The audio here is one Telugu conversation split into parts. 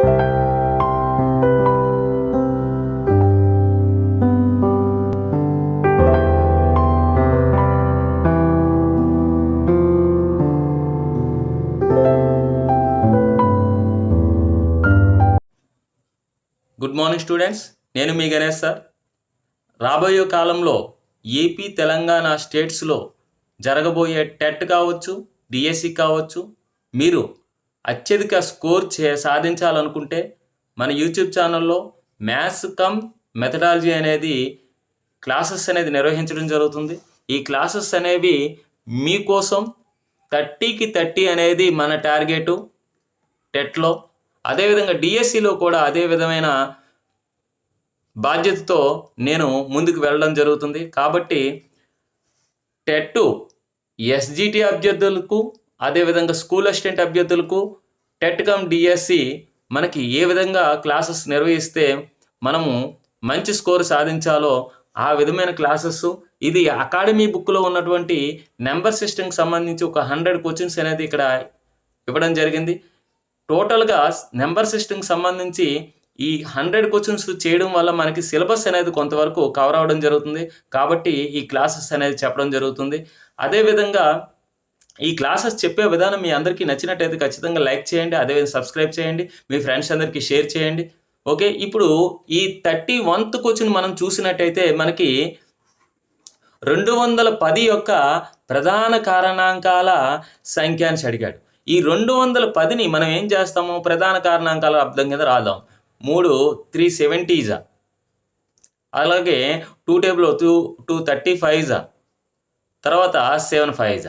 గుడ్ మార్నింగ్ స్టూడెంట్స్, నేను మీ గణేష్ సార్. రాబోయే కాలంలో ఏపీ తెలంగాణ స్టేట్స్లో జరగబోయే టెట్ కావచ్చు, డిఎస్సి కావచ్చు, మీరు అత్యధిక స్కోర్ సాధించాలనుకుంటే మన యూట్యూబ్ ఛానల్లో మ్యాథ్స్ కమ్ మెథడాలజీ అనేది క్లాసెస్ అనేది నిర్వహించడం జరుగుతుంది. ఈ క్లాసెస్ అనేవి మీకోసం 30కి 30 అనేది మన టార్గెటు టెట్లో. అదేవిధంగా డిఎస్సిలో కూడా అదే విధమైన బాధ్యతతో నేను ముందుకు వెళ్ళడం జరుగుతుంది. కాబట్టి టెట్ ఎస్జిటి అభ్యర్థులకు, అదేవిధంగా స్కూల్ అసిస్టెంట్ అభ్యర్థులకు టెట్ కమ్ డిఎస్సి మనకి ఏ విధంగా క్లాసెస్ నిర్వహిస్తే మనము మంచి స్కోర్ సాధించాలో ఆ విధమైన క్లాసెస్. ఇది అకాడమీ బుక్లో ఉన్నటువంటి నెంబర్ సిస్టమ్కి సంబంధించి ఒక 100 క్వశ్చన్స్ అనేది ఇక్కడ ఇవ్వడం జరిగింది. టోటల్గా నెంబర్ సిస్టమ్కి సంబంధించి ఈ 100 క్వశ్చన్స్ చేయడం వల్ల మనకి సిలబస్ అనేది కొంతవరకు కవర్ అవ్వడం జరుగుతుంది. కాబట్టి ఈ క్లాసెస్ అనేది చెప్పడం జరుగుతుంది. అదేవిధంగా ఈ క్లాసెస్ చెప్పే విధానం మీ అందరికీ నచ్చినట్టయితే ఖచ్చితంగా లైక్ చేయండి, అదేవిధంగా సబ్స్క్రైబ్ చేయండి, మీ ఫ్రెండ్స్ అందరికీ షేర్ చేయండి. ఓకే, ఇప్పుడు ఈ 31th క్వశ్చన్ మనం చూసినట్టయితే మనకి 210 యొక్క ప్రధాన కారణాంకాల సంఖ్య అని అడిగాడు. ఈ 210ని మనం ఏం చేస్తాము, ప్రధాన కారణాంకాల అర్థం కింద రాద్దాం. 370s, అలాగే 2 టేబుల్ 235s, తర్వాత 75s.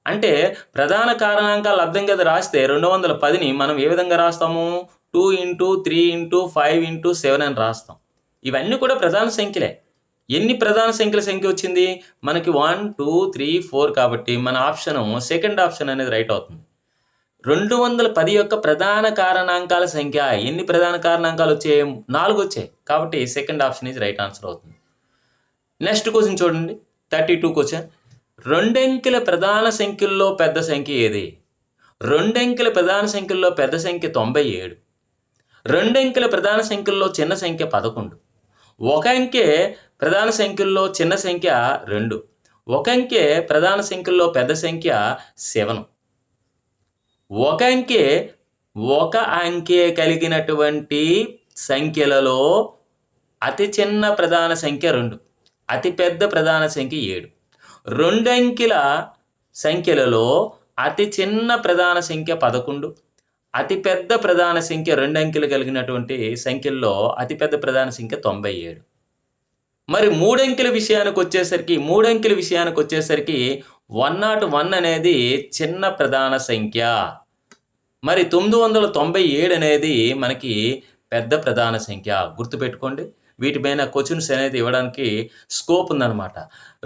అంటే ప్రధాన కారణాంకాల అర్థం కింద రాస్తే 210ని మనం ఏ విధంగా రాస్తాము, 2 × 3 × 5 × 7 అని రాస్తాం. ఇవన్నీ కూడా ప్రధాన సంఖ్యలే. ఎన్ని ప్రధాన సంఖ్య వచ్చింది మనకి 1 2 3 4 కాబట్టి మన ఆప్షన్ సెకండ్ ఆప్షన్ అనేది రైట్ అవుతుంది. 210 యొక్క ప్రధాన కారణాంకాల సంఖ్య. ఎన్ని ప్రధాన కారణాంకాలు వచ్చాయి, 4 వచ్చాయి. కాబట్టి second option is right answer అవుతుంది. నెక్స్ట్ క్వశ్చన్ చూడండి, 32 క్వశ్చన్. 2 అంకెల ప్రధాన సంఖ్యల్లో పెద్ద సంఖ్య ఏది? 2 అంకెల ప్రధాన సంఖ్యల్లో పెద్ద సంఖ్య 97. 2 అంకెల ప్రధాన సంఖ్యల్లో చిన్న సంఖ్య 11. 1 అంకె ప్రధాన సంఖ్యల్లో చిన్న సంఖ్య 2. 1 అంకె ప్రధాన సంఖ్యల్లో పెద్ద సంఖ్య 7. 1 అంకె కలిగినటువంటి సంఖ్యలలో అతి చిన్న ప్రధాన సంఖ్య 2, అతి పెద్ద ప్రధాన సంఖ్య 7. 2 అంకెల సంఖ్యలలో అతి చిన్న ప్రధాన సంఖ్య 11, అతి పెద్ద ప్రధాన సంఖ్య 2 అంకెలు కలిగినటువంటి సంఖ్యల్లో అతిపెద్ద ప్రధాన సంఖ్య 97. మరి 3 అంకెల విషయానికి వచ్చేసరికి 101 అనేది చిన్న ప్రధాన సంఖ్య. మరి 997 అనేది మనకి పెద్ద ప్రధాన సంఖ్య. గుర్తుపెట్టుకోండి, వీటిపైన క్వశ్చన్స్ అనేది ఇవ్వడానికి స్కోప్ ఉందన్నమాట.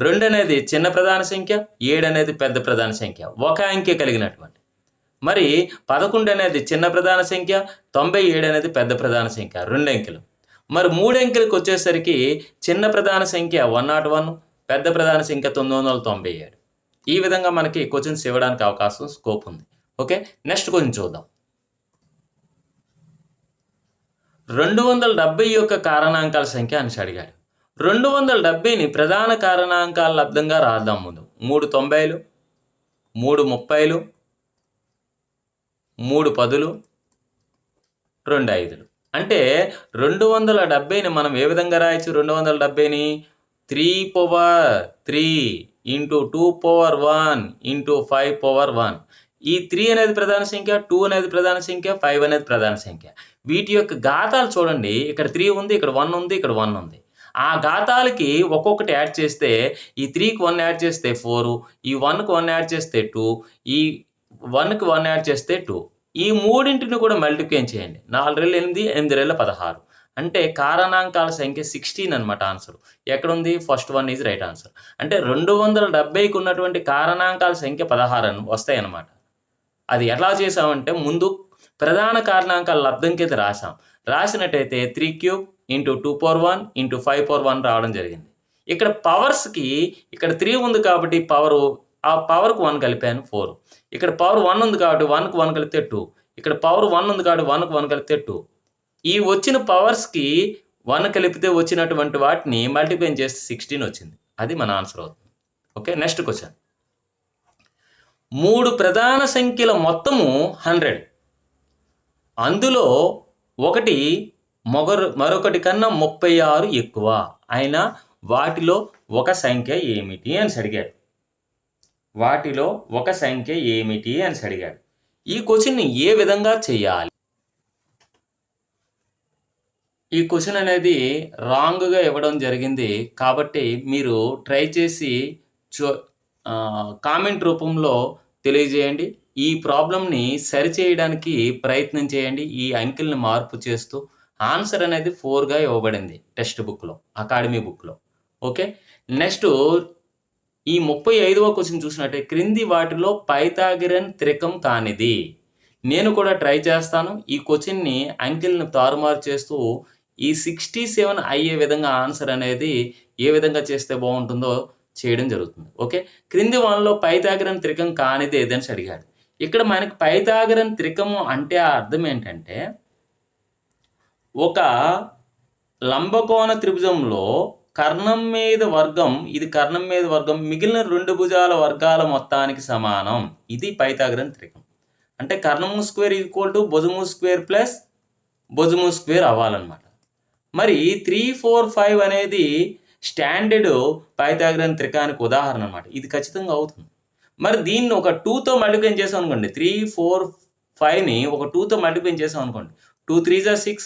2 అనేది చిన్న ప్రధాన సంఖ్య, 7 అనేది పెద్ద ప్రధాన సంఖ్య, 1 అంకె కలిగినటువంటి. మరి 11 అనేది చిన్న ప్రధాన సంఖ్య, 97 అనేది పెద్ద ప్రధాన సంఖ్య, 2 అంకెలు. మరి 3 అంకెలకు వచ్చేసరికి చిన్న ప్రధాన సంఖ్య 101, పెద్ద ప్రధాన సంఖ్య 997. ఈ విధంగా మనకి క్వశ్చన్స్ ఇవ్వడానికి అవకాశం స్కోప్ ఉంది. ఓకే, నెక్స్ట్ క్వశ్చన్ చూద్దాం. 270 యొక్క కారణాంకాల సంఖ్య అని అడిగాడు. 270ని ప్రధాన కారణాంకాల లబ్ధంగా రాద్దాం. ముందు 3 90లు, 3 30లు, 3 10లు, 2 5లు. అంటే 270ని మనం ఏ విధంగా రాయొచ్చు, 270ని 3/3 × 2/1 × 5/1. ఈ 3 అనేది ప్రధాన సంఖ్య, 2 అనేది ప్రధాన సంఖ్య, 5 అనేది ప్రధాన సంఖ్య. వీటి యొక్క ఘాతాలు చూడండి, ఇక్కడ 3 ఉంది, ఇక్కడ 1 ఉంది, ఇక్కడ 1 ఉంది. ఆ ఘాతాలకి ఒక్కొక్కటి యాడ్ చేస్తే, ఈ 3కి 1 యాడ్ చేస్తే 4, ఈ 1కి 1 యాడ్ చేస్తే 2, ఈ 1కి 1 యాడ్ చేస్తే 2. ఈ మూడింటిని కూడా మల్టిప్లై చేయండి. 4 × 8, 8 × 16. అంటే కారణాంకాల సంఖ్య 16 అనమాట ఆన్సర్. ఎక్కడుంది, first one is right answer. అంటే 270కి ఉన్నటువంటి కారణాంకాల సంఖ్య 16 వస్తాయి అన్నమాట. అది ఎలా చేసామంటే, ముందు ప్రధాన కారణాంకాల లబ్ధం కింద రాసినట్టయితే 3³ × 2/1 × 5/1 రావడం జరిగింది. ఇక్కడ పవర్స్కి ఇక్కడ 3 ఉంది కాబట్టి ఆ పవర్కు 1 కలిపాను 4. ఇక్కడ పవర్ 1 ఉంది కాబట్టి 1కి 1 కలిపితే 2. ఇక్కడ పవర్ 1 ఉంది కాబట్టి 1కు 1 కలిపితే 2. ఈ వచ్చిన పవర్స్కి 1 కలిపితే వచ్చినటువంటి వాటిని మల్టిప్లై చేస్తే 16 వచ్చింది. అది మన ఆన్సర్ అవుతుంది. Okay, next question. 3 ప్రధాన సంఖ్యల మొత్తము 100. అందులో ఒకటి మరొకటి కన్నా 36 ఎక్కువ అయినా వాటిలో ఒక సంఖ్య ఏమిటి అని అడిగాడు. వాటిలో ఒక సంఖ్య ఏమిటి అని అడిగాడు. ఈ క్వశ్చన్ని ఏ విధంగా చేయాలి? ఈ క్వశ్చన్ అనేది రాంగ్గా ఇవ్వడం జరిగింది కాబట్టి మీరు ట్రై చేసి కామెంట్ రూపంలో తెలియజేయండి. ఈ ప్రాబ్లంని సరిచేయడానికి ప్రయత్నం చేయండి. ఈ అంకెల్ని మార్పు చేస్తూ ఆన్సర్ అనేది 4గా ఇవ్వబడింది టెక్స్ట్ బుక్లో, అకాడమీ బుక్లో. ఓకే, నెక్స్ట్ ఈ 35వ క్వశ్చన్ చూసినట్టే క్రింది వాటిలో పైథాగరన్ త్రికం కానిది. నేను కూడా ట్రై చేస్తాను. ఈ క్వశ్చన్ని అంకెల్ని తారుమారు చేస్తూ ఈ 67 అయ్యే విధంగా ఆన్సర్ అనేది ఏ విధంగా చేస్తే బాగుంటుందో చేయడం జరుగుతుంది. ఓకే, క్రింది వాళ్ళలో పైథాగరన్ త్రికం కానిది ఏదని అడిగాడు. ఇక్కడ మనకి పైథాగరన్ త్రికము అంటే అర్థం ఏంటంటే ఒక లంబకోణ త్రిభుజంలో కర్ణం మీద వర్గం, ఇది కర్ణం మీద వర్గం, మిగిలిన 2 భుజాల వర్గాల మొత్తానికి సమానం. ఇది పైథాగరన్ త్రికం. అంటే కర్ణము స్క్వేర్ ఈక్వల్ టు భుజము స్క్వేర్ ప్లస్ భుజము స్క్వేర్ అవ్వాలన్నమాట. మరి 3, 4, 5 అనేది స్టాండర్డ్ పైథాగరన్ త్రికానికి ఉదాహరణ అన్నమాట. ఇది ఖచ్చితంగా అవుతుంది. మరి దీన్ని ఒక 2తో మల్టిప్లై చేసాం అనుకోండి, 3, 4, 5ని ఒక 2తో మల్టిప్లై చేసాం అనుకోండి, 2 3 = 6,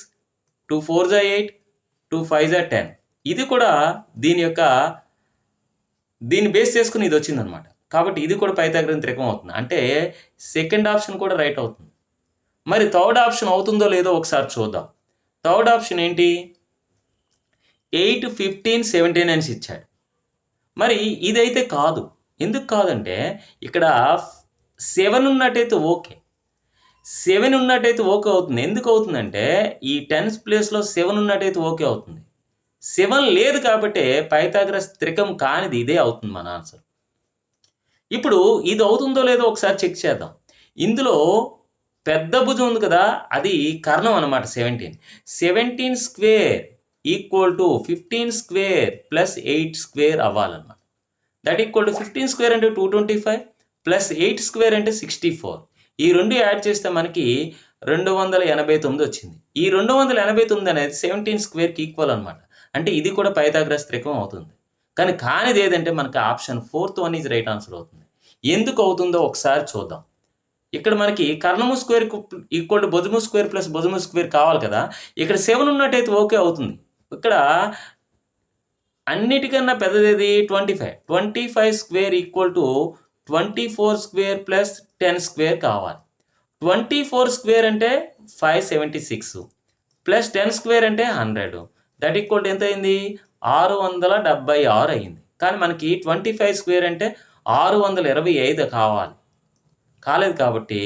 2 4 = 8, 2 5 = 10. ఇది కూడా దీన్ని బేస్ చేసుకుని ఇది వచ్చిందనమాట. కాబట్టి ఇది కూడా పైథాగరన్ త్రికం అవుతుంది. అంటే సెకండ్ ఆప్షన్ కూడా రైట్ అవుతుంది. మరి థర్డ్ ఆప్షన్ అవుతుందో లేదో ఒకసారి చూద్దాం. థర్డ్ ఆప్షన్ ఏంటి? 8, 15, 17 అని ఇచ్చాడు. మరి ఇదైతే కాదు. ఎందుకు కాదంటే ఇక్కడ 7 ఉన్నట్టయితే ఓకే, 7 ఉన్నట్టయితే ఓకే అవుతుంది. ఎందుకు అవుతుందంటే ఈ 10th ప్లేస్లో 7 ఉన్నట్టయితే ఓకే అవుతుంది. 7 లేదు కాబట్టి పైథాగరస్ త్రికం కానిది ఇదే అవుతుంది మన ఆన్సర్. ఇప్పుడు ఇది అవుతుందో లేదో ఒకసారి చెక్ చేద్దాం. ఇందులో పెద్ద భుజం ఉంది కదా, అది కర్ణం అనమాట. 17 square equal to 15 square plus 8 square అవ్వాలన్నమాట. దట్ ఈక్వల్ టు 15 స్క్వేర్ అంటే 225 ప్లస్ 8 స్క్వేర్ అంటే 64. ఈ రెండు యాడ్ చేస్తే మనకి 289 వచ్చింది. ఈ 289 అనేది 17 స్క్వేర్కి ఈక్వల్ అనమాట. అంటే ఇది కూడా పైథాగరస్ త్రికం అవుతుంది. కానీ కానిది ఏదంటే మనకి option 4th one is right answer అవుతుంది. ఎందుకు అవుతుందో ఒకసారి చూద్దాం. ఇక్కడ మనకి కర్ణము స్క్వేర్ ఈక్వల్ టు భుజము స్క్వేర్ ప్లస్ భుజము స్క్వేర్ కావాలి కదా. ఇక్కడ 7 ఉన్నట్టయితే ఓకే అవుతుంది. ఇక్కడ అన్నిటికన్నా పెద్దది 25 square equal to 24 square plus 10 square కావాలి. 24 స్క్వేర్ అంటే 576 ప్లస్ 10 స్క్వేర్ అంటే 100. దట్ ఈక్వల్ టు ఎంత అయింది? 676 అయింది. కానీ మనకి 25 స్క్వేర్ అంటే 625 కాలేదు. కాబట్టి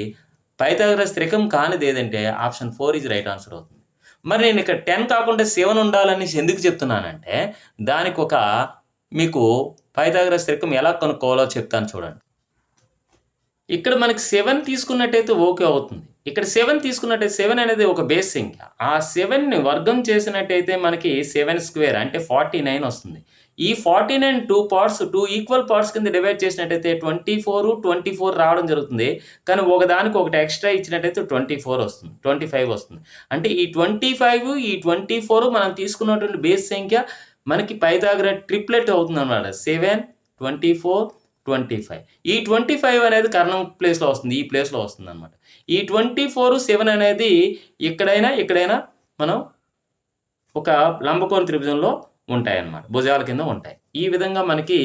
పైథాగరస్ త్రికం కానిది ఏదంటే ఆప్షన్ 4 ఈజ్ రైట్ ఆన్సర్ అవుతుంది. మరి నేను ఇక్కడ 10 కాకుండా 7 ఉండాలని ఎందుకు చెప్తున్నానంటే దానికి ఒక మీకు పైథాగరస్ త్రికం ఎలా కనుక్కోవాలో చెప్తాను చూడండి. ఇక్కడ మనకి 7 తీసుకున్నట్టయితే ఓకే అవుతుంది. ఇక్కడ 7 తీసుకున్నట్టయితే 7 అనేది ఒక బేస్ సంఖ్య. ఆ 7ని వర్గం చేసినట్టయితే మనకి 7 స్క్వేర్ అంటే 49 వస్తుంది. ఈ 49 2 ఈక్వల్ పార్ట్స్ కింద డివైడ్ చేసినట్టయితే 24 రావడం జరుగుతుంది. కానీ ఒకదానికి ఒకటి ఎక్స్ట్రా ఇచ్చినట్టయితే 25 వస్తుంది. అంటే ఈ 25 ఈ 24 మనం తీసుకున్నటువంటి బేస్ సంఖ్య మనకి పైథాగరస్ ట్రిప్లెట్ అవుతుంది అన్నమాట. 7, 24, 25. ఈ 25 అనేది కర్ణం ప్లేస్లో వస్తుంది, ఈ ప్లేస్లో వస్తుంది అనమాట. ఈ 24, 7 అనేది ఇక్కడైనా మనం ఒక లంబకోణ త్రిభుజంలో ఉంటాయన్నమాట, భుజాల కింద ఉంటాయి. ఈ విధంగా మనకి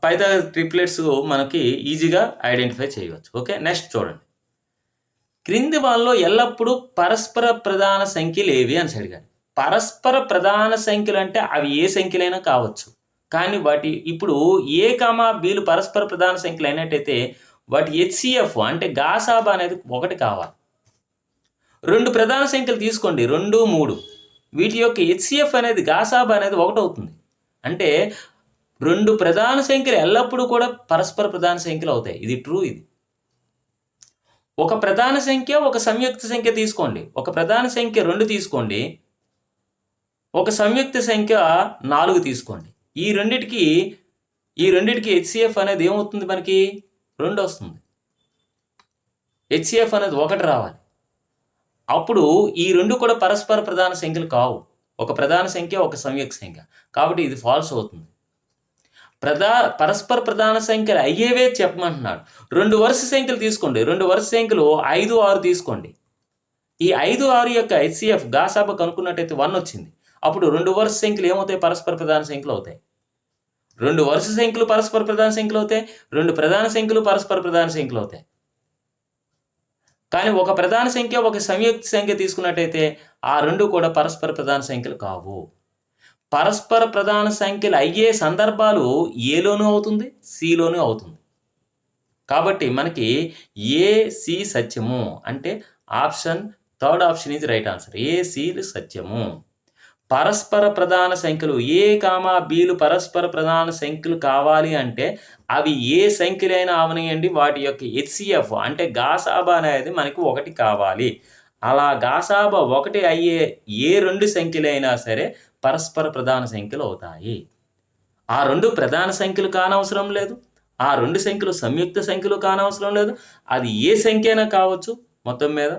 పైథాగరస్ ట్రిప్లెట్స్ మనకి ఈజీగా ఐడెంటిఫై చేయవచ్చు. ఓకే, నెక్స్ట్ చూడండి. క్రింది వాళ్ళలో ఎల్లప్పుడూ పరస్పర ప్రధాన సంఖ్యలు ఏవి అని అడిగాడు. పరస్పర ప్రధాన సంఖ్యలు అంటే అవి ఏ సంఖ్యలైనా కావచ్చు. కానీ వాటి ఇప్పుడు ఏ కామా బీలు పరస్పర ప్రధాన సంఖ్యలు అయినట్టయితే వాటి హెచ్సిఎఫ్ అంటే గాసాబా అనేది 1 కావాలి. 2 ప్రధాన సంఖ్యలు తీసుకోండి, 2, 3. వీటి యొక్క హెచ్సిఎఫ్ అనేది గాసాబా అనేది 1 అవుతుంది. అంటే 2 ప్రధాన సంఖ్యలు ఎల్లప్పుడూ కూడా పరస్పర ప్రధాన సంఖ్యలు అవుతాయి. ఇది ట్రూ. ఇది ఒక ప్రధాన సంఖ్య, ఒక సంయుక్త సంఖ్య తీసుకోండి. ఒక ప్రధాన సంఖ్య 2 తీసుకోండి, ఒక సంయుక్త సంఖ్య 4 తీసుకోండి. ఈ రెండిటికి హెచ్సిఎఫ్ అనేది ఏమవుతుంది? మనకి 2 వస్తుంది. హెచ్సిఎఫ్ అనేది 1 రావాలి. అప్పుడు ఈ 2 కూడా పరస్పర ప్రధాన సంఖ్యలు కావు. ఒక ప్రధాన సంఖ్య, ఒక సంయుక్త సంఖ్య. కాబట్టి ఇది ఫాల్స్ అవుతుంది. పరస్పర ప్రధాన సంఖ్యలు అయ్యేవే చెప్పమంటున్నాడు. 2 వరుస సంఖ్యలు తీసుకోండి. 2 వరుస సంఖ్యలు 5, 6 తీసుకోండి. ఈ 5, 6 యొక్క హెచ్సిఎఫ్ గాసాబా కనుక్కున్నట్టయితే 1 వచ్చింది. అప్పుడు 2 వరుస సంఖ్యలు ఏమవుతాయి? పరస్పర ప్రధాన సంఖ్యలు అవుతాయి. 2 వరుస సంఖ్యలు పరస్పర ప్రధాన సంఖ్యలు అవుతాయి. 2 ప్రధాన సంఖ్యలు పరస్పర ప్రధాన సంఖ్యలు అవుతాయి. కానీ ఒక ప్రధాన సంఖ్య, ఒక సంయుక్త సంఖ్య తీసుకున్నట్టయితే ఆ 2 కూడా పరస్పర ప్రధాన సంఖ్యలు కావు. పరస్పర ప్రధాన సంఖ్యలు అయ్యే సందర్భాలు ఏలోనూ అవుతుంది, సిలోనూ అవుతుంది. కాబట్టి మనకి ఏ, సి సత్యము అంటే third option is right answer. A, సిలు సత్యము. పరస్పర ప్రధాన సంఖ్యలు ఏ, బిలు పరస్పర ప్రధాన సంఖ్యలు కావాలి అంటే అవి ఏ సంఖ్యలైనా అవనియండి, వాటి యొక్క హెచ్సిఎఫ్ అంటే గాసాబా అనేది మనకి 1 కావాలి. అలా గాసాబా 1 అయ్యే ఏ 2 సంఖ్యలైనా సరే పరస్పర ప్రధాన సంఖ్యలు అవుతాయి. ఆ 2 ప్రధాన సంఖ్యలు కానవసరం లేదు, ఆ 2 సంఖ్యలు సంయుక్త సంఖ్యలు కానవసరం లేదు. అది ఏ సంఖ్య అయినా కావచ్చు. మొత్తం మీద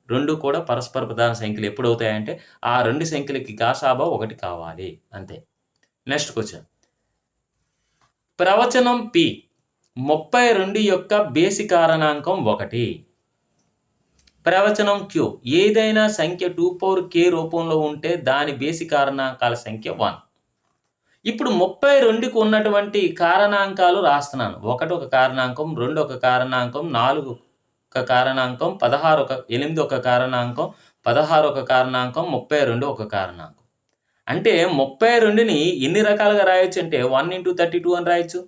2 కూడా పరస్పర ప్రధాన సంఖ్యలు ఎప్పుడు అవుతాయంటే ఆ 2 సంఖ్యలకి గాసాబా 1 కావాలి, అంతే. Next question. ప్రవచనం P 32 యొక్క బేసి కారణాంకం 1. ప్రవచనం Q ఏదైనా సంఖ్య 2 power k రూపంలో ఉంటే దాని బేసి కారణాంకాల సంఖ్య 1. ఇప్పుడు 32కు ఉన్నటువంటి కారణాంకాలు రాస్తున్నాను. 1 ఒక కారణాంకం, 2 ఒక కారణాంకం, 4 ఒక కారణాంకం, 8 ఒక కారణాంకం, 16 ఒక కారణాంకం, 32 ఒక కారణాంకం. అంటే 32ని ఎన్ని రకాలుగా రాయొచ్చు అంటే 1 into 32 అని రాయొచ్చు,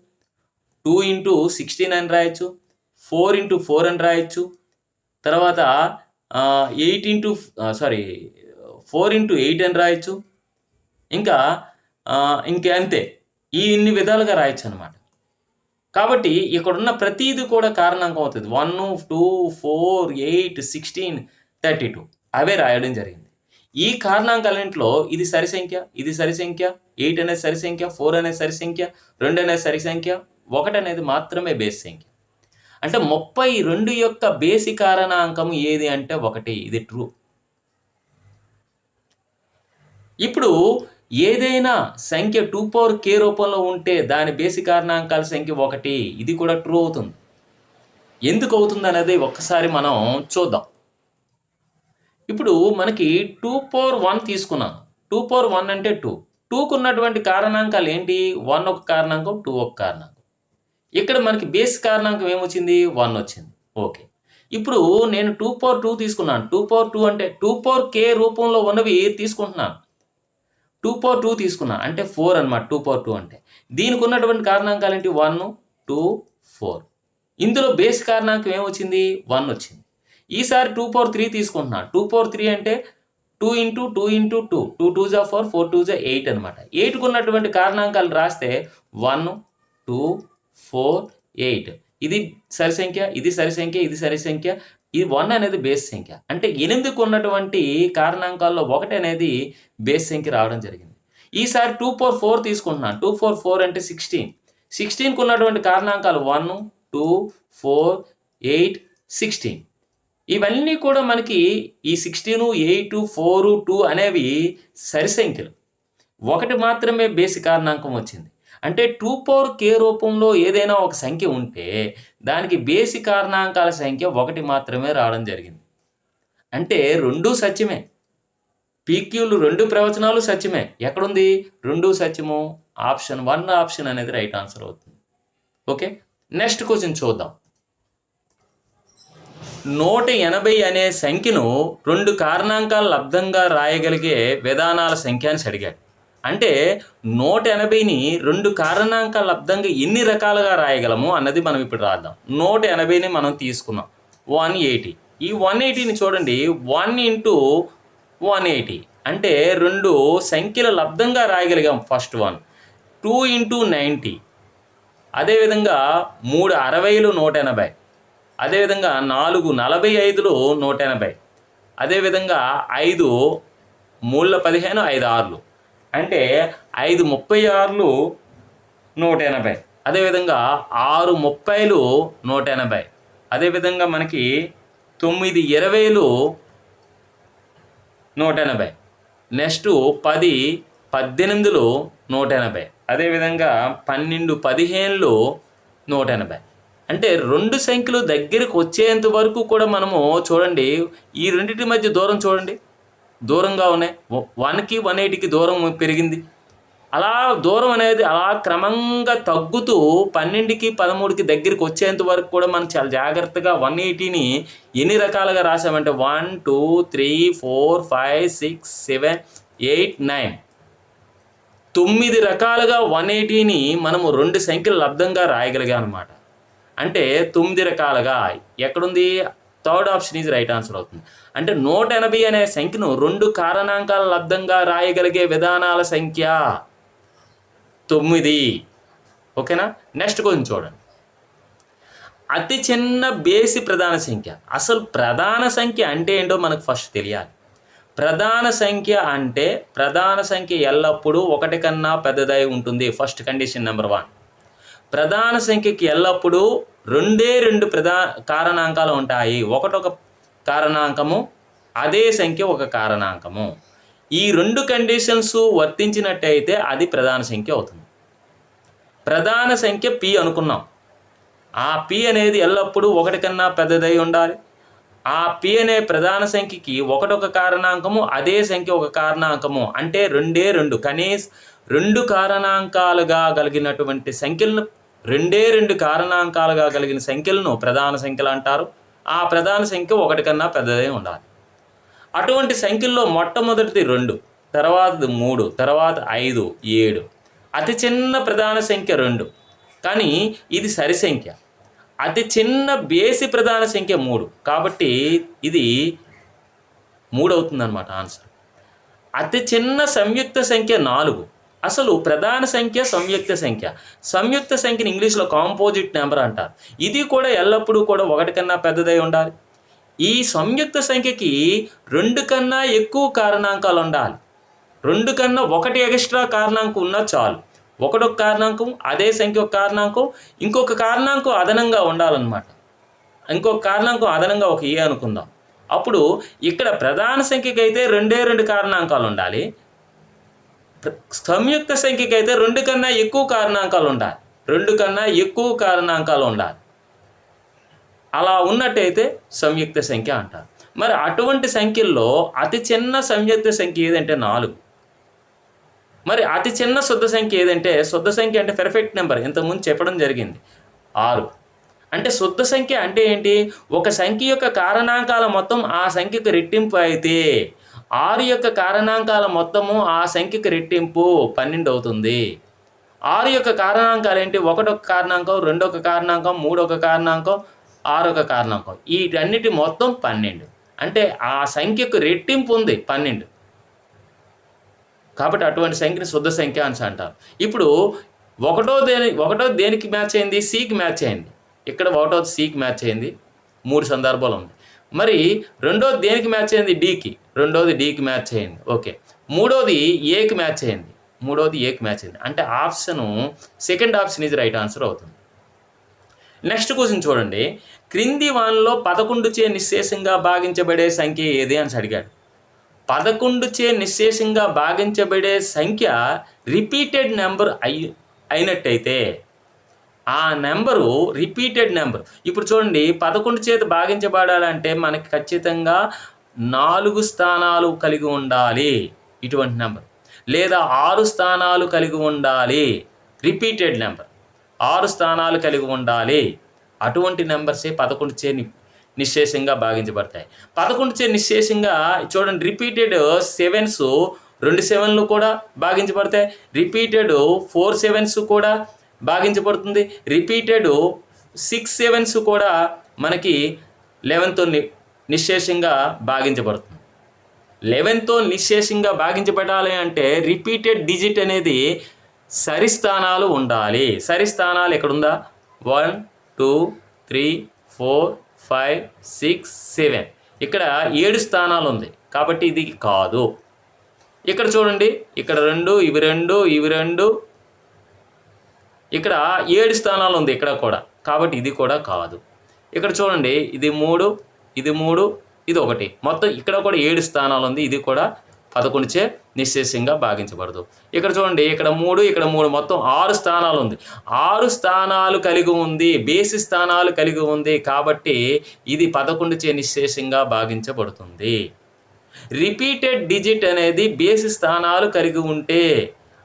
2 into 16 అని రాయొచ్చు, 4 into 4 అని రాయొచ్చు, తర్వాత 4 into 8 అని రాయొచ్చు, ఇంకా అంతే. ఇన్ని విధాలుగా రాయొచ్చు అనమాట. కాబట్టి ఇక్కడున్న ప్రతిదీ కూడా కారణాంకం అవుతుంది. 1, 2, 4, 8, 16, 32 అవే రాయడం జరిగింది. ఈ కారణాంకాలన్నింటిలో ఇది సరి సంఖ్య, ఇది సరి సంఖ్య, 8 అనేది సరి సంఖ్య, 4 అనేది సరి సంఖ్య, 2 అనేది సరి సంఖ్య, 1 అనేది మాత్రమే బేసి సంఖ్య. అంటే 32 యొక్క బేసి కారణాంకం ఏది అంటే 1. ఇది ట్రూ. ఇప్పుడు ఏదైనా సంఖ్య 2 power k రూపంలో ఉంటే దాని బేసి కారణాంకాల సంఖ్య 1. ఇది కూడా ట్రూ అవుతుంది. ఎందుకు అవుతుంది అనేది ఒక్కసారి మనం చూద్దాం. ఇప్పుడు మనకి 2 power 1 తీసుకున్నాం. 2 power 1 అంటే 2. 2కు ఉన్నటువంటి కారణాంకాలు ఏంటి? 1 ఒక కారణాంకం, 2 ఒక కారణాంకం. ఇక్కడ మనకి బేస్ కారణాంకం ఏమొచ్చింది? 1 వచ్చింది. ఓకే. ఇప్పుడు నేను 2 power 2 తీసుకున్నాను. 2 power 2 అంటే 2 power k రూపంలో ఉన్నవి తీసుకుంటున్నాను. 2 power 2 తీసుకున్నాను అంటే 4 అనమాట. 2 power 2 అంటే దీనికి ఉన్నటువంటి కారణాంకాలు ఏంటి? 1, 2, 4. ఇందులో బేస్ కారణాంకం ఏమొచ్చింది? 1 వచ్చింది. ఈసారి 2 power 3 తీసుకుంటున్నాను. 2 power 3 అంటే 2 into 2 into 2. 2 2s are 4, 4 2s are 8 అనమాట. 8కు ఉన్నటువంటి కారణాంకాలు రాస్తే 1, 2, 4, 8. ఇది సరి సంఖ్య, ఇది సరి సంఖ్య, ఇది సరి సంఖ్య, ఈ 1 అనేది బేస్ సంఖ్య. అంటే 8కు ఉన్నటువంటి కారణాంకాల్లో 1 అనేది బేస్ సంఖ్య రావడం జరిగింది. ఈసారి 2 power 4 తీసుకుంటున్నాను. 2 power 4 అంటే 16. 16కు ఉన్నటువంటి కారణాంకాలు 1, 2, 4, 8, 16. ఇవన్నీ కూడా మనకి ఈ 16, 8, 4, 2 అనేవి సరి సంఖ్యలు. 1 మాత్రమే బేసి కారణాంకం వచ్చింది. అంటే 2 power k రూపంలో ఏదైనా ఒక సంఖ్య ఉంటే దానికి బేసి కారణాంకాల సంఖ్య 1 మాత్రమే రావడం జరిగింది. అంటే 2 సత్యమే. పీక్యూలు 2 ప్రవచనాలు సత్యమే. ఎక్కడుంది? 2 సత్యము. ఆప్షన్ 1 ఆప్షన్ అనేది రైట్ ఆన్సర్ అవుతుంది. ఓకే. నెక్స్ట్ క్వశ్చన్ చూద్దాం. 180 అనే సంఖ్యను 2 కారణాంకాల లబ్ధంగా రాయగలిగే విధానాల సంఖ్య అని అడిగాడు. అంటే 180ని 2 కారణాంకాల లబ్ధంగా ఎన్ని రకాలుగా రాయగలము అన్నది మనం ఇప్పుడు రాద్దాం. 180ని మనం తీసుకున్నాం. 180. ఈ 180ని చూడండి. 1 into 180 అంటే 2 సంఖ్యల లబ్ధంగా రాయగలిగాం. ఫస్ట్ 1. 2 into 90. అదేవిధంగా 3 60లు 180. అదేవిధంగా 4 45లు 180, అదేవిధంగా 5 3 15 5 6లు అంటే 5 36లు 180, అదేవిధంగా 6 30లు 180, అదేవిధంగా మనకి 9 20లు 180, నెక్స్ట్ 10 18లు 180, అదేవిధంగా 12 15లు 180. అంటే రెండు సంఖ్యలు దగ్గరకు వచ్చేంత వరకు కూడా మనము చూడండి, ఈ రెండింటి మధ్య దూరం చూడండి, దూరంగా ఉన్నాయి. 1కి 180కి దూరం పెరిగింది. అలా దూరం అనేది అలా క్రమంగా తగ్గుతూ 12కి 13కి దగ్గరికి వచ్చేంత వరకు కూడా మనం చాలా జాగ్రత్తగా 180ని ఎన్ని రకాలుగా రాసామంటే 1 2 3 4 5 6 7 8 9 9 రకాలుగా 180ని మనము రెండు సంఖ్యలు లబ్ధంగా రాయగలిగాం అనమాట. అంటే 9 రకాలుగా ఎక్కడుంది? Third option is right answer అవుతుంది. అంటే 180 అనే సంఖ్యను రెండు కారణాంకాల లబ్ధంగా రాయగలిగే విధానాల సంఖ్య 9. ఓకేనా? నెక్స్ట్ కొంచెం చూడండి. అతి చిన్న బేసి ప్రధాన సంఖ్య. అసలు ప్రధాన సంఖ్య అంటే ఏంటో మనకు ఫస్ట్ తెలియాలి. ప్రధాన సంఖ్య అంటే ప్రధాన సంఖ్య ఎల్లప్పుడూ 1 కన్నా పెద్దదై ఉంటుంది. First condition number 1. ప్రధాన సంఖ్యకి ఎల్లప్పుడూ రెండు కారణాంకాలు ఉంటాయి. ఒక కారణాంకము, అదే సంఖ్య ఒక కారణాంకము. ఈ రెండు కండిషన్స్ వర్తించినట్టయితే అది ప్రధాన సంఖ్య అవుతుంది. ప్రధాన సంఖ్య p అనుకున్నాం. ఆ p అనేది ఎల్లప్పుడూ 1 కన్నా పెద్దదై ఉండాలి. ఆ p అనే ప్రధాన సంఖ్యకి ఒక కారణాంకము, అదే సంఖ్య ఒక కారణాంకము. అంటే కనీసం రెండు కారణాంకాలుగా కలిగినటువంటి సంఖ్యలను రెండు కారణాంకాలుగా కలిగిన సంఖ్యలను ప్రధాన సంఖ్యలు అంటారు. ఆ ప్రధాన సంఖ్య 1 కన్నా పెద్దదై ఉండాలి. అటువంటి సంఖ్యల్లో మొట్టమొదటిది 2, తర్వాత 3, తర్వాత 5, 7. అతి చిన్న ప్రధాన సంఖ్య 2, కానీ ఇది సరి సంఖ్య. అతి చిన్న బేసి ప్రధాన సంఖ్య 3, కాబట్టి ఇది 3 అవుతుందన్నమాట ఆన్సర్. అతి చిన్న సంయుక్త సంఖ్య 4. అసలు ప్రధాన సంఖ్య సంయుక్త సంఖ్య. సంయుక్త సంఖ్యని ఇంగ్లీష్లో కాంపోజిట్ నెంబర్ అంటారు. ఇది కూడా ఎల్లప్పుడూ కూడా 1 కన్నా పెద్దదై ఉండాలి. ఈ సంయుక్త సంఖ్యకి 2 కన్నా ఎక్కువ కారణాంకాలు ఉండాలి. 2 కన్నా 1 ఎక్స్ట్రా కారణాంకం ఉన్నా చాలు. ఒక కారణాంకం, అదే సంఖ్య ఒక కారణాంకం, ఇంకొక కారణాంకం అదనంగా ఉండాలన్నమాట. ఇంకొక కారణాంకం అదనంగా ఒక ఏ అనుకుందాం. అప్పుడు ఇక్కడ ప్రధాన సంఖ్యకి అయితే 2 కారణాంకాలు ఉండాలి. సంయుక్త సంఖ్యకి అయితే 2 కన్నా ఎక్కువ కారణాంకాలు ఉండాలి. 2 కన్నా ఎక్కువ కారణాంకాలు ఉండాలి. అలా ఉన్నట్టయితే సంయుక్త సంఖ్య అంటారు. మరి అటువంటి సంఖ్యల్లో అతి చిన్న సంయుక్త సంఖ్య ఏదంటే 4. మరి అతి చిన్న శుద్ధ సంఖ్య ఏదంటే, శుద్ధ సంఖ్య అంటే పెర్ఫెక్ట్ నెంబర్, ఇంతకుముందు చెప్పడం జరిగింది, 6. అంటే శుద్ధ సంఖ్య అంటే ఏంటి? ఒక సంఖ్య యొక్క కారణాంకాల మొత్తం ఆ సంఖ్యకు రెట్టింపు అయితే 6 యొక్క కారణాంకాల మొత్తము ఆ సంఖ్యకు రెట్టింపు 12 అవుతుంది. 6 యొక్క కారణాంకాలు ఏంటి? 1 కారణాంకం, 2 కారణాంకం, 3 కారణాంకం, 6 కారణాంకం. వీటన్నిటి మొత్తం 12. అంటే ఆ సంఖ్యకు రెట్టింపు ఉంది 12. కాబట్టి అటువంటి సంఖ్యని శుద్ధ సంఖ్య అని అంటారు. ఇప్పుడు ఒకటో దేనికి మ్యాచ్ అయింది? సికి మ్యాచ్ అయింది. ఇక్కడ 1వ సికి మ్యాచ్ అయింది. 3 సందర్భాలు ఉంది. మరి 2వది దేనికి మ్యాచ్ అయింది? డికి. 2వది డికి మ్యాచ్ అయింది. ఓకే. 3వది ఏకి మ్యాచ్ అయింది. 3వది ఏకి మ్యాచ్ అయింది. అంటే second option is right answer అవుతుంది. నెక్స్ట్ క్వశ్చన్ చూడండి. క్రింది వానలో 11 చే నిశ్శేషంగా భాగించబడే సంఖ్య ఏది అని అడిగాడు. 11 చే నిశ్శేషంగా భాగించబడే సంఖ్య రిపీటెడ్ నెంబర్ అయినట్టయితే ఆ నెంబరు రిపీటెడ్ నెంబర్. ఇప్పుడు చూడండి, 11 చేత భాగించబడాలంటే మనకి ఖచ్చితంగా 4 స్థానాలు కలిగి ఉండాలి ఇటువంటి నెంబర్, లేదా 6 స్థానాలు కలిగి ఉండాలి. రిపీటెడ్ నెంబర్ 6 స్థానాలు కలిగి ఉండాలి. అటువంటి నెంబర్సే 11 చే నిశ్శేషంగా భాగించబడతాయి. 11 చే నిశ్శేషంగా చూడండి, రిపీటెడ్ 7s 2 7లు కూడా భాగించబడతాయి. రిపీటెడ్ 4 7s కూడా భాగించబడుతుంది. రిపీటెడ్ 6 7s కూడా మనకి 11తో నిశ్శేషంగా భాగించబడుతుంది. 11తో నిశ్శేషంగా భాగించబడాలి అంటే రిపీటెడ్ డిజిట్ అనేది సరి స్థానాలు ఉండాలి. సరి స్థానాలు ఎక్కడుందా? 1 2 3 4 5 6 7 ఇక్కడ 7 స్థానాలు ఉంది కాబట్టి ఇది కాదు. ఇక్కడ చూడండి, ఇక్కడ 2 ఇవి 2 ఇవి 2, ఇక్కడ 7 స్థానాలు ఉంది ఇక్కడ కూడా, కాబట్టి ఇది కూడా కాదు. ఇక్కడ చూడండి, ఇది 3 ఇది 3 ఇది 1, మొత్తం ఇక్కడ కూడా 7 స్థానాలు ఉంది, ఇది కూడా 11చే నిశ్శేషంగా భాగించబడదు. ఇక్కడ చూడండి, ఇక్కడ 3 ఇక్కడ 3, మొత్తం 6 స్థానాలు ఉంది. 6 స్థానాలు కలిగి ఉంది, బేసి స్థానాలు కలిగి ఉంది, కాబట్టి ఇది 11చే నిశ్శేషంగా భాగించబడుతుంది. రిపీటెడ్ డిజిట్ అనేది బేసి స్థానాలు కలిగి ఉంటే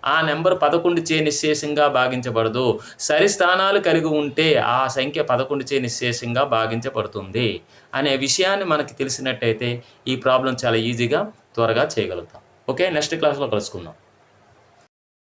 ఆ నెంబర్ 11చే నిశ్శేషంగా భాగించబడదు. సరి స్థానాలు కలిగి ఉంటే ఆ సంఖ్య 11చే నిశ్శేషంగా భాగించబడుతుంది అనే విషయాన్ని మనకి తెలిసినట్టయితే ఈ ప్రాబ్లం చాలా ఈజీగా త్వరగా చేయగలుగుతాం. ఓకే, నెక్స్ట్ క్లాస్లో కలుసుకుందాం.